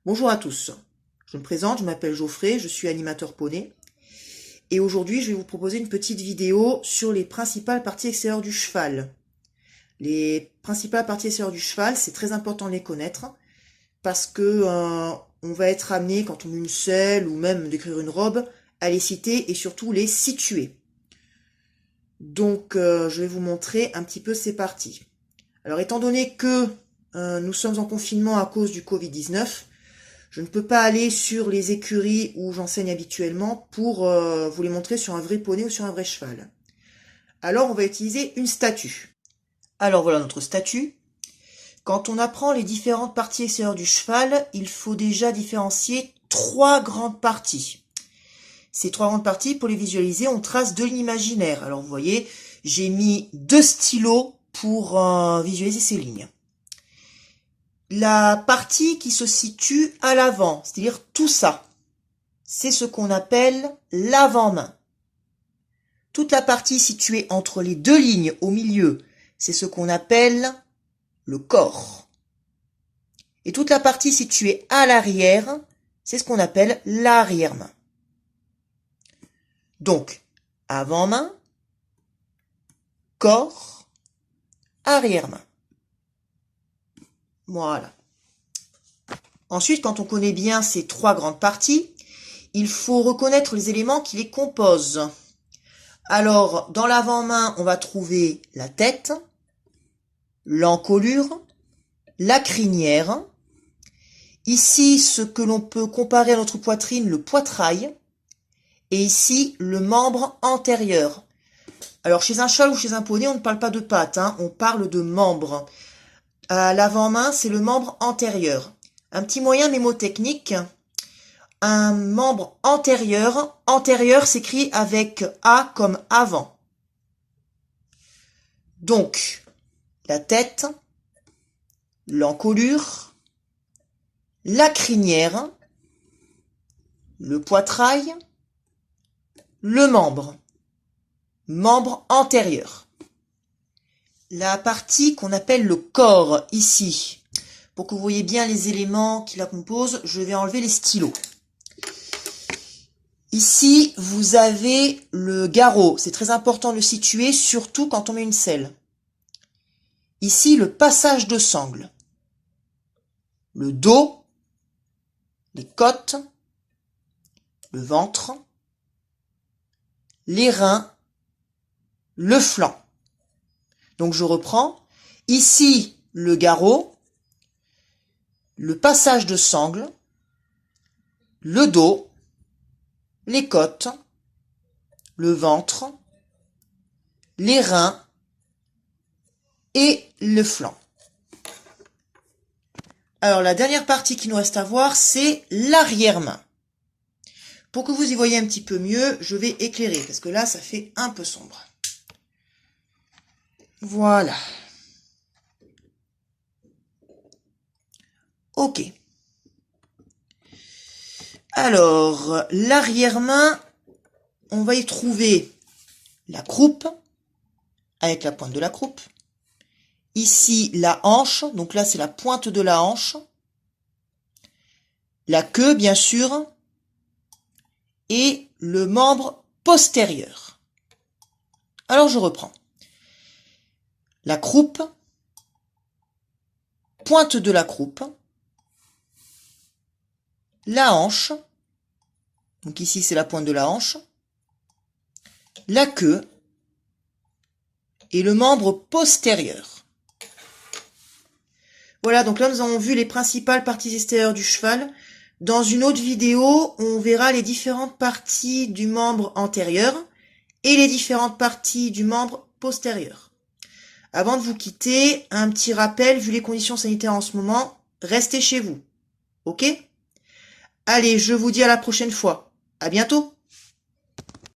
Bonjour à tous, je me présente, je m'appelle Geoffrey, je suis animateur poney et aujourd'hui je vais vous proposer une petite vidéo sur les principales parties extérieures du cheval. Les principales parties extérieures du cheval, c'est très important de les connaître parce que on va être amené quand on met une selle ou même d'écrire une robe à les citer et surtout les situer. Donc je vais vous montrer un petit peu ces parties. Alors étant donné que nous sommes en confinement à cause du Covid-19, je ne peux pas aller sur les écuries où j'enseigne habituellement pour vous les montrer sur un vrai poney ou sur un vrai cheval. Alors on va utiliser une statue. Alors voilà notre statue. Quand on apprend les différentes parties extérieures du cheval, il faut déjà différencier trois grandes parties. Ces trois grandes parties, pour les visualiser, on trace deux lignes imaginaires. Alors vous voyez, j'ai mis deux stylos pour visualiser ces lignes. La partie qui se situe à l'avant, c'est-à-dire tout ça, c'est ce qu'on appelle l'avant-main. Toute la partie située entre les deux lignes au milieu, c'est ce qu'on appelle le corps. Et toute la partie située à l'arrière, c'est ce qu'on appelle l'arrière-main. Donc, avant-main, corps, arrière-main. Voilà. Ensuite, quand on connaît bien ces trois grandes parties, il faut reconnaître les éléments qui les composent. Alors, dans l'avant-main, on va trouver la tête, l'encolure, la crinière. Ici, ce que l'on peut comparer à notre poitrine, le poitrail. Et ici, le membre antérieur. Alors, chez un cheval ou chez un poney, on ne parle pas de pattes, on parle de membres. À l'avant-main, c'est le membre antérieur. Un petit moyen mémotechnique. Un membre antérieur. Antérieur s'écrit avec A comme avant. Donc, la tête, l'encolure, la crinière, le poitrail, le membre. Membre antérieur. La partie qu'on appelle le corps, ici. Pour que vous voyez bien les éléments qui la composent, je vais enlever les stylos. Ici, vous avez le garrot. C'est très important de le situer, surtout quand on met une selle. Ici, le passage de sangle. Le dos, les côtes, le ventre, les reins, le flanc. Donc je reprends. Ici, le garrot, le passage de sangle, le dos, les côtes, le ventre, les reins et le flanc. Alors la dernière partie qui nous reste à voir, c'est l'arrière-main. Pour que vous y voyez un petit peu mieux, je vais éclairer, parce que là, ça fait un peu sombre. Voilà. Ok. Alors, l'arrière-main, on va y trouver la croupe, avec la pointe de la croupe. Ici, la hanche, donc là, c'est la pointe de la hanche. La queue, bien sûr. Et le membre postérieur. Alors, je reprends. La croupe, pointe de la croupe, la hanche, donc ici c'est la pointe de la hanche, la queue et le membre postérieur. Voilà, donc là nous avons vu les principales parties extérieures du cheval. Dans une autre vidéo, on verra les différentes parties du membre antérieur et les différentes parties du membre postérieur. Avant de vous quitter, un petit rappel, vu les conditions sanitaires en ce moment, restez chez vous. Ok ? Allez, je vous dis à la prochaine fois. À bientôt!